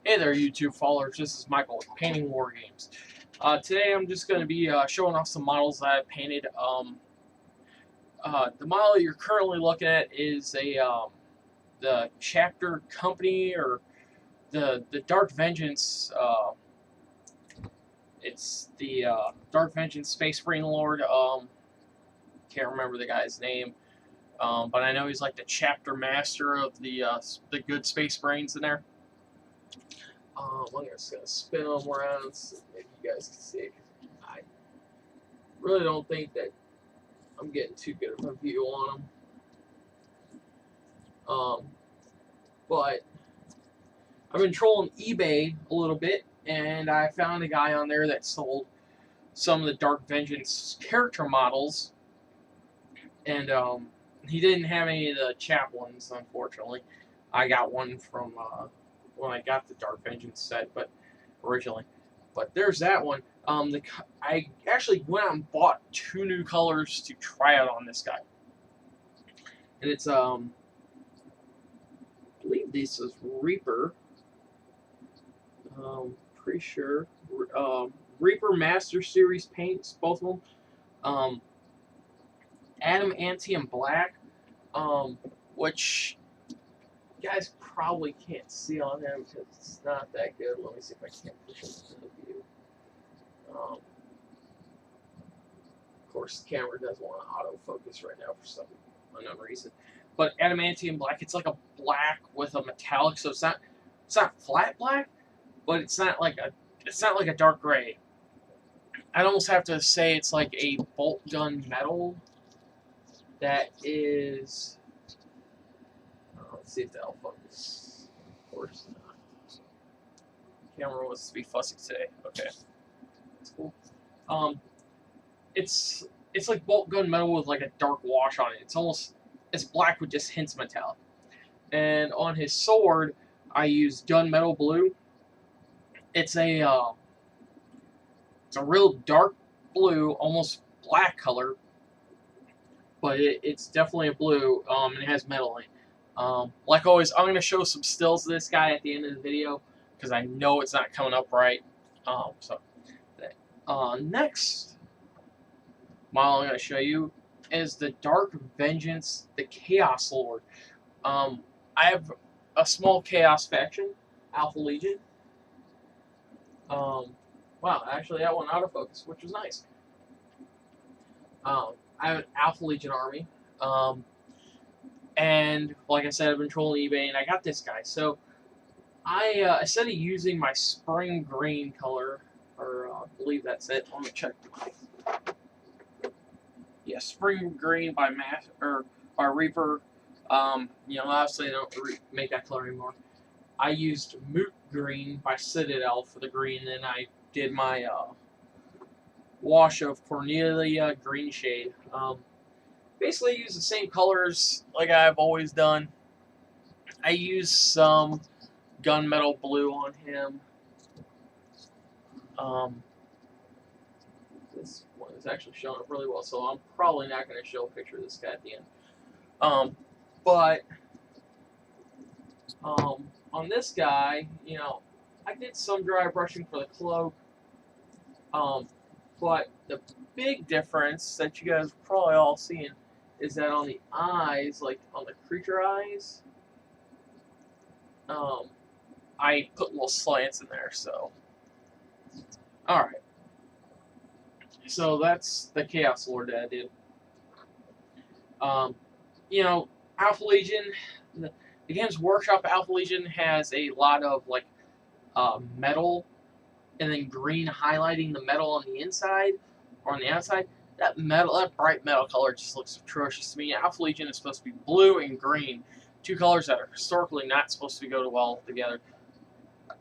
Hey there, YouTube followers. This is Michael with Painting War Games. Today, I'm just going to be showing off some models that I've painted. The model you're currently looking at is the Chapter Company or the Dark Vengeance. It's the Dark Vengeance Space Marine Lord. Can't remember the guy's name, but I know he's like the Chapter Master of the good Space Marines in there. I'm just going to spin them around so maybe you guys can see it. I really don't think that I'm getting too good of a view on them. But I've been trolling eBay a little bit, and I found a guy on there that sold some of the Dark Vengeance character models, and he didn't have any of the chaplains, unfortunately. I got one from when I got the Dark Vengeance set, but originally. But there's that one. I actually went out and bought 2 new colors to try out on this guy, and it's I believe this is Reaper. Pretty sure. Reaper Master Series paints, both of them. Adamantium Black, which you guys probably can't see on him because it's not that good. Let me see if I can't push it into the view. Of course, the camera doesn't want to autofocus right now for some unknown reason. But Adamantium Black, it's like a black with a metallic, so it's not flat black, but it's not like a dark gray. I'd almost have to say it's like a bolt gun metal that is. Let's see if that'll focus. Of course not. Camera wants to be fussy today. Okay, that's cool. It's like bolt gun metal with like a dark wash on it. It's black with just hints metallic. And on his sword, I used gunmetal blue. It's a real dark blue, almost black color, but it's definitely a blue. And it has metal in it. Like always, I'm going to show some stills of this guy at the end of the video because I know it's not coming up right. Next model I'm going to show you is the Dark Vengeance, the Chaos Lord. I have a small Chaos faction, Alpha Legion. Wow, actually that one autofocus, which was nice. I have an Alpha Legion army. And like I said, I've been trolling eBay, and I got this guy. So I instead of using my spring green color, or I believe that's it. Let me check. Yeah, spring green by Reaper. Obviously they don't make that color anymore. I used Moot Green by Citadel for the green, and I did my wash of Cornelia Green Shade. Basically, use the same colors like I've always done. I used some gunmetal blue on him. This one is actually showing up really well, so I'm probably not going to show a picture of this guy at the end. On this guy, I did some dry brushing for the cloak. But the big difference that you guys are probably all seeing is that on the eyes, like on the creature eyes, I put little slants in there. So, all right. So that's the Chaos Lord that I did. Alpha Legion, the Games Workshop Alpha Legion has a lot of like metal, and then green highlighting the metal on the inside or on the outside. That bright metal color just looks atrocious to me. Alpha Legion is supposed to be blue and green, 2 colors that are historically not supposed to go well together.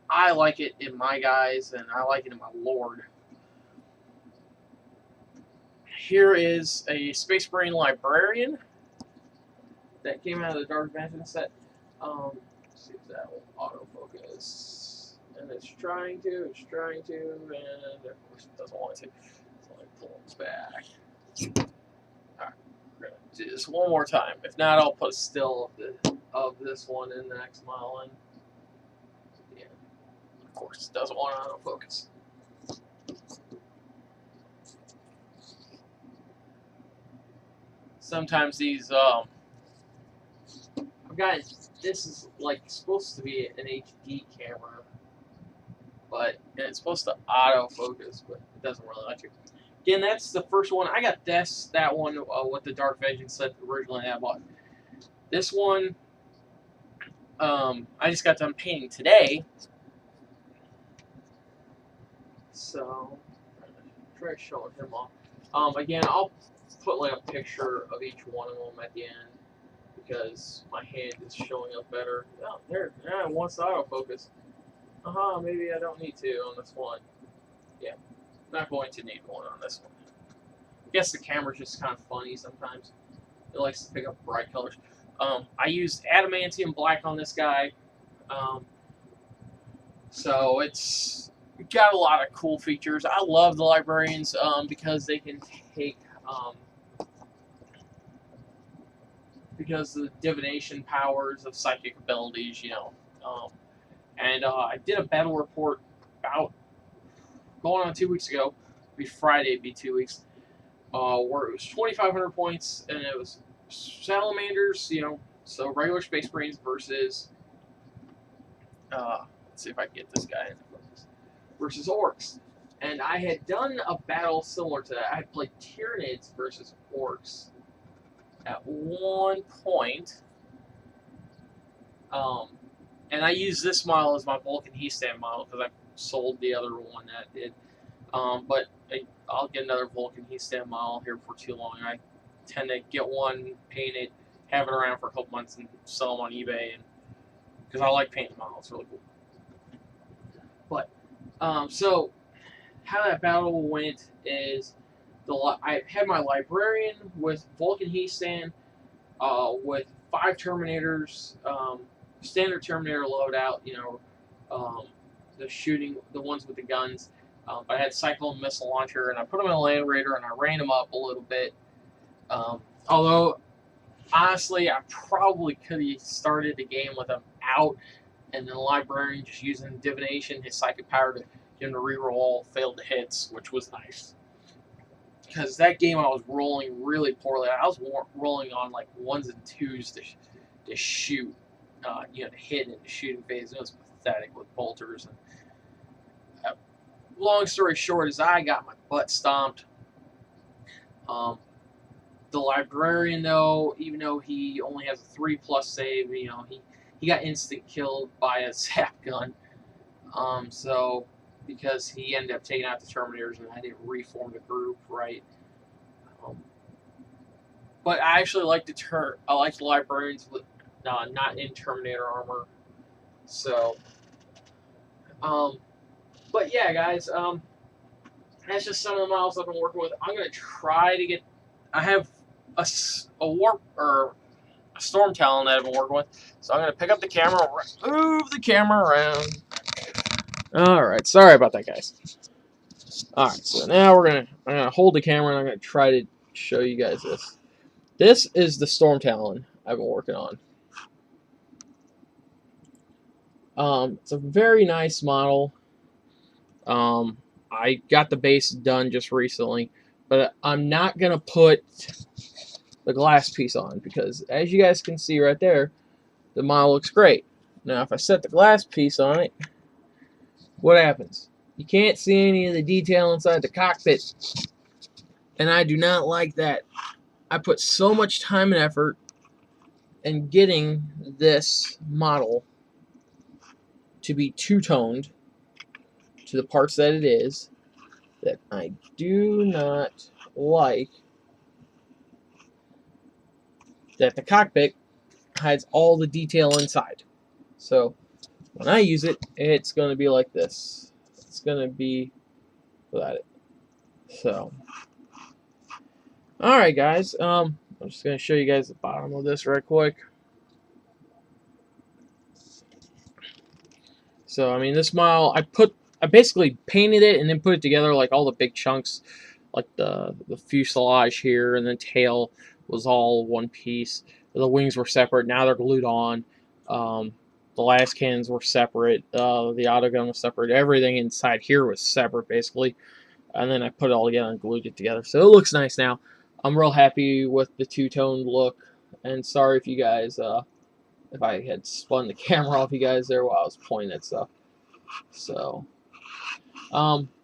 I like it in my guys, and I like it in my Lord. Here is a Space Marine Librarian that came out of the Dark Vengeance set. Let's see if that will autofocus. And it's trying to, and of course it doesn't want to. So I pull it back. Alright, we're going to do this one more time. If not, I'll put a still of this one in the next model in. Yeah. Of course, it doesn't want autofocus. Sometimes these, I've got, this is like supposed to be an HD camera, but and it's supposed to autofocus, but it doesn't really let you. Again, that's the first one. I got that one with the Dark Vengeance set originally I bought. This one, I just got done painting today. So, try showing him off. Again, I'll put like a picture of each one of them at the end because my hand is showing up better. Oh, there, yeah, it wants to autofocus. Maybe I don't need to on this one. Yeah, not going to need one on this one. I guess the camera's just kind of funny sometimes. It likes to pick up bright colors. I used adamantium black on this guy. So it's got a lot of cool features. I love the librarians because they can take because of the divination powers of psychic abilities, you know. And I did a battle report about going on 2 weeks ago. It'd be Friday, it'd be 2 weeks. Where it was 2,500 points, and it was salamanders, you know, so regular space marines versus let's see if I can get this guy in focus, versus orcs. And I had done a battle similar to that. I had played Tyranids versus orcs at one point. And I used this model as my Vulcan Heat-Stand model because I sold the other one that did. But I'll get another Vulcan Heat-Stand model here for too long. I tend to get one, paint it, have it around for a couple months, and sell them on eBay. And because I like painting models, it's really cool. But so how that battle went is I had my librarian with Vulcan Heat-Stand, with 5 Terminators, standard Terminator loadout, you know, the ones with the guns. I had Cyclone Missile Launcher, and I put them in a Land Raider, and I ran them up a little bit. Although, honestly, I probably could have started the game with them out, and then the Librarian just using Divination, his Psychic Power, to get him to reroll all failed hits, which was nice. Because that game I was rolling really poorly. I was rolling on like 1s and 2s to shoot, you know, to hit in the shooting phase. It was pathetic with bolters. And long story short is I got my butt stomped. The Librarian, though, even though he only has a 3+ save, you know, he got instant killed by a zap gun. So because he ended up taking out the Terminators and I didn't reform the group right. But I actually like the Librarians with not in Terminator armor. So, but yeah, guys, that's just some of the models I've been working with. I'm gonna try to get. I have a warp or a Storm Talon that I've been working with, so I'm gonna pick up the camera, move the camera around. All right, sorry about that, guys. All right, so now I'm gonna hold the camera and I'm gonna try to show you guys this. This is the Storm Talon I've been working on. It's a very nice model. I got the base done just recently, but I'm not gonna put the glass piece on because, as you guys can see right there, the model looks great. Now, if I set the glass piece on it, what happens? You can't see any of the detail inside the cockpit, and I do not like that. I put so much time and effort in getting this model to be two-toned to the parts that it is, that I do not like that the cockpit hides all the detail inside. So when I use it, it's going to be like this. It's going to be without it. So, alright guys, I'm just going to show you guys the bottom of this right quick. So, I mean, this model, I basically painted it and then put it together, like all the big chunks, like the fuselage here, and the tail was all one piece. The wings were separate. Now they're glued on. The last cannons were separate. The autogun was separate. Everything inside here was separate, basically. And then I put it all together and glued it together. So it looks nice now. I'm real happy with the two-tone look. And sorry if you guys, if I had spun the camera off you guys there while I was pointing at stuff. So,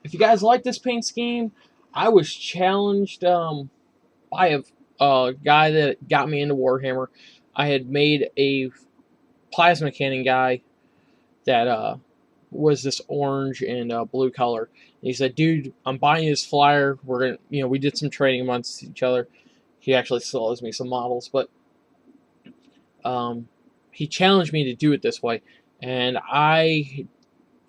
if you guys like this paint scheme, I was challenged by a guy that got me into Warhammer. I had made a plasma cannon guy that was this orange and blue color. And he said, "Dude, I'm buying you this flyer. We're gonna, we did some training amongst each other. He actually still owes me some models, but he challenged me to do it this way, and I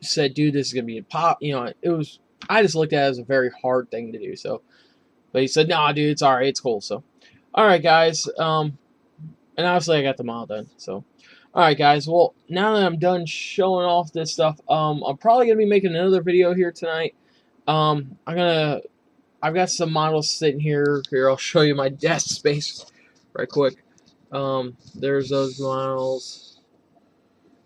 said, dude, this is gonna be a pop. It was. I just looked at it as a very hard thing to do. So, but he said, nah, dude, it's all right. It's cool. So, all right, guys. And obviously I got the model done. So, all right, guys. Well, now that I'm done showing off this stuff, I'm probably gonna be making another video here tonight. I've got some models sitting here. Here, I'll show you my desk space right quick. There's those models.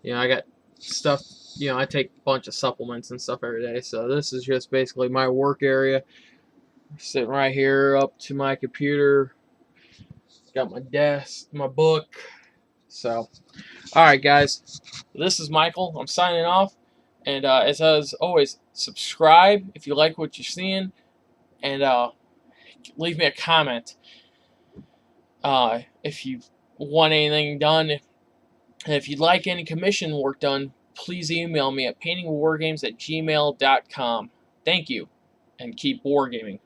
I got stuff. I take a bunch of supplements and stuff every day. So this is just basically my work area. Sitting right here up to my computer. Got my desk, my book. So, alright guys. This is Michael. I'm signing off. And as always, subscribe if you like what you're seeing. And leave me a comment if you want anything done. And if you'd like any commission work done, please email me at paintingwargames@gmail.com. Thank you, and keep wargaming.